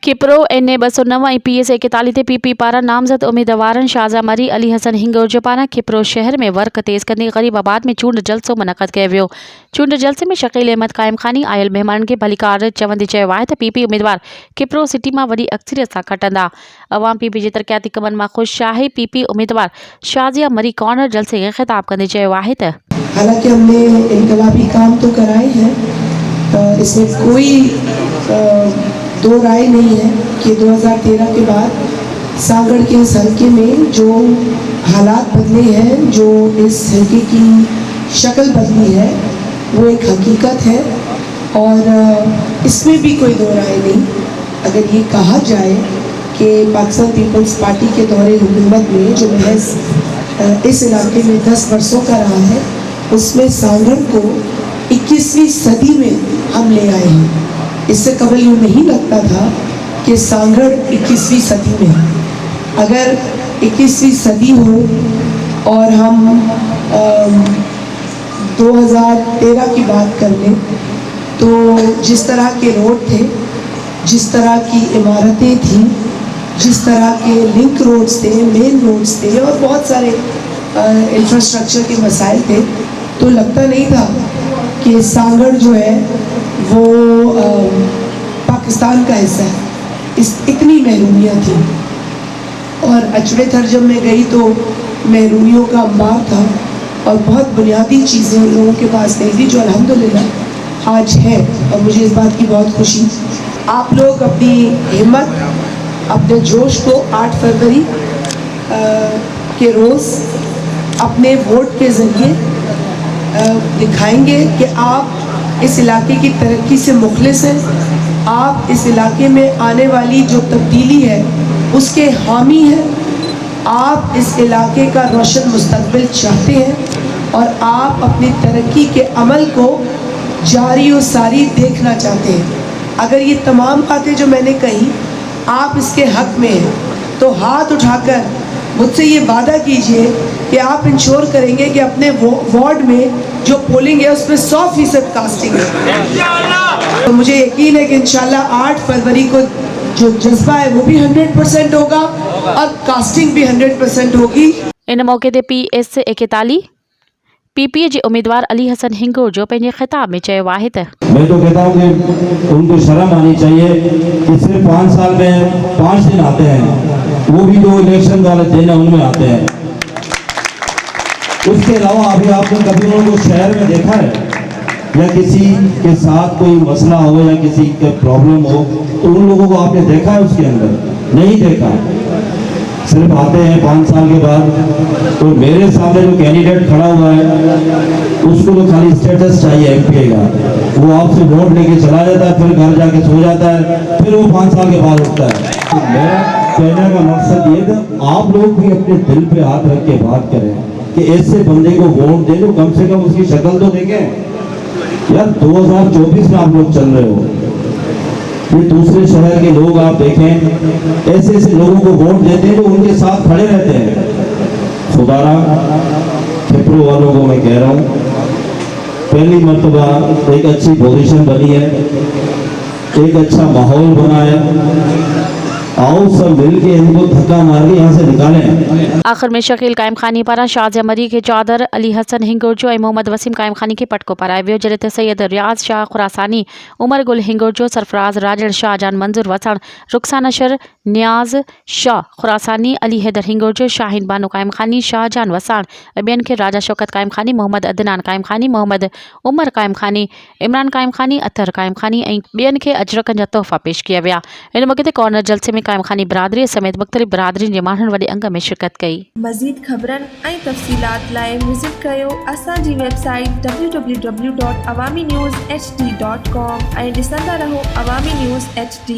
किपरो NA 209 ऐं PS 41 ते PP पारां नामज़द उम्मीदवारनि शाहज़ा मरी अली हसन हिंगोरजो पारां किपरो शहर में वर्क तेज़ कंदे ग़रीबाबाद में चूंड जलसो मुनक़द कयो वियो। चूंड जलसे में शकील अहमद क़ाइम ख़ानी आयल महिमाननि खे भलीकार चवंदे चयो आहे त PP उम्मीदवार किपरो सिटी मां वॾी अक्सरियत सां खटंदा। अवाम PP जे तरक़ियाती कमनि मां ख़ुशि आहे। PP उम्मीदवार शाहज़िया मरी कॉर्नर जलसे खे ख़िताब कंदे चयो आहे त हालांकि हमने इनकलाबी काम तो कराए हैं, इसमें कोई दो राय नहीं है कि 2013 के बाद सांगड़ के इस हल्के में जो हालात बदले हैं, जो इस हल्के की शक्ल बदली है, वो एक हकीकत है और इसमें भी कोई दो राय नहीं। अगर ये कहा जाए कि पाकिस्तान पीपल्स पार्टी के दौरे हुकूमत में जो महज इस इलाके में 10 वर्षों का रहा है, उसमें सांगड़ को 21वीं सदी में हम ले आए हैं। इससे कबल यूँ नहीं लगता था कि सांगड़ 21वीं सदी में है। अगर 21वीं सदी हो और हम 2013 की बात कर लें तो जिस तरह के रोड थे, जिस तरह की इमारतें थीं, जिस तरह के लिंक रोड्स थे, मेन रोड्स थे और बहुत सारे इंफ्रास्ट्रक्चर के मसाइल थे, तो लगता नहीं था कि सांगड़ जो है वो पाकिस्तान का हिस्सा है। इतनी महरूमियाँ थी और अचड़े थर जब मैं गई तो महरूमियों का अंबार था और बहुत बुनियादी चीज़ें उन लोगों के पास नहीं थी, जो अल्हम्दुलिल्लाह आज है और मुझे इस बात की बहुत खुशी। आप लोग अपनी हिम्मत, अपने जोश को 8 फरवरी के रोज़ अपने वोट के ज़रिए दिखाएंगे कि आप इस इलाके की तरक्की से मुखलिस हैं, आप इस इलाके में आने वाली जो तब्दीली है उसके हामी हैं, आप इस इलाके का रोशन मुस्तकबिल चाहते हैं और आप अपनी तरक्की के अमल को जारी और सारी देखना चाहते हैं। अगर ये तमाम बातें जो मैंने कही आप इसके हक में हैं तो हाथ उठाकर मुझसे ये वादा कीजिए कि आप इंश्योर करेंगे कि अपने वार्ड में जो पोलिंग है उसमें 100% कास्टिंग है। तो मुझे यकीन है कि इंशाल्लाह 8 फरवरी को जो जज्बा है वो भी 100% होगा और कास्टिंग भी 100% होगी। इन मौके ते PS 41 PP जे उम्मीदवार अली हसन हिंगोरजो पंहिंजे ख़िताब में चयो आहे त मैं तो कहता हूँ कि उनको शर्म आनी चाहिए कि सिर्फ 5 साल में 5 दिन आते हैं, वो भी जो इलेक्शन वाले दिन उनमें आते हैं। उसके अलावा अभी आपने कभी उनको शहर में देखा है या किसी के साथ कोई मसला हो या किसी का प्रॉब्लम हो तो उन लोगों को आपने देखा है उसके अंदर? नहीं देखा। सिर्फ आते हैं 5 साल के बाद। तो मेरे सामने जो कैंडिडेट खड़ा हुआ है उसको तो खाली स्टेटस चाहिए MP का, वो आपसे वोट लेके चला जाता है, फिर घर जाके सो जाता है, फिर वो 5 साल के बाद उठता है। तो मेरा कहने का मकसद ये था आप लोग भी अपने दिल पे हाथ रख के बात करें कि ऐसे बंदे को वोट दे दो, कम से कम उसकी शक्ल तो देखें। यार 2024 में आप लोग चल रहे हो, ये दूसरे शहर के लोग आप देखें ऐसे ऐसे लोगों को वोट देते हैं जो उनके साथ खड़े रहते हैं। खुदारा किपरो वालों को मैं कह रहा हूँ, पहली मर्तबा एक अच्छी पोजीशन बनी है, एक अच्छा माहौल बना है, आओ सब मिलके इनको धक्का मार के यहाँ से निकालें। आखिर में शकील क़ाइम ख़ानी पारां शाहज़िया मरी के चादर अली हसन हिंगोरजो ऐं मोहम्मद वसीम क़ाइम ख़ानी के पटको पारायो वियो, जॾहिं त सैयद रियाज़ शाह खुरासानी, उमर गुल हिंगोरजो, सरफराज राजड़ शाहजान मंजूर वसण, रुखसाना नशर नियाज़ शाह खुरासानी, अली हैदर हिंगोरजो, शाहीन बानो क़ाइम ख़ानी, शाहजान वसाण ऐं ॿियनि खे राजा शौकत क़ाइम ख़ानी, मोहम्मद अदनान क़ाइम ख़ानी, मोहम्मद उमर क़ाइम ख़ानी, इमरान क़ाइम ख़ानी, अतर क़ाइम ख़ानी ऐं ॿियनि खे अजरकनि जा तोहफ़ा पेश कया विया। इन मौके ते कॉर्नर जलसे में क़ाइम ख़ानी बिरादरी समेत मुख़्तलिफ़ बिरादरियुनि जे माण्हुनि वॾे अंग में शिरकत कई। मज़ीद ख़बरनि ऐं तफ़सीलात लाइ विज़िट कयो असांजी वेबसाइट www.awamiNewsHD.com ऐं ॾिसंदा रहो अवामी न्यूज़ HD।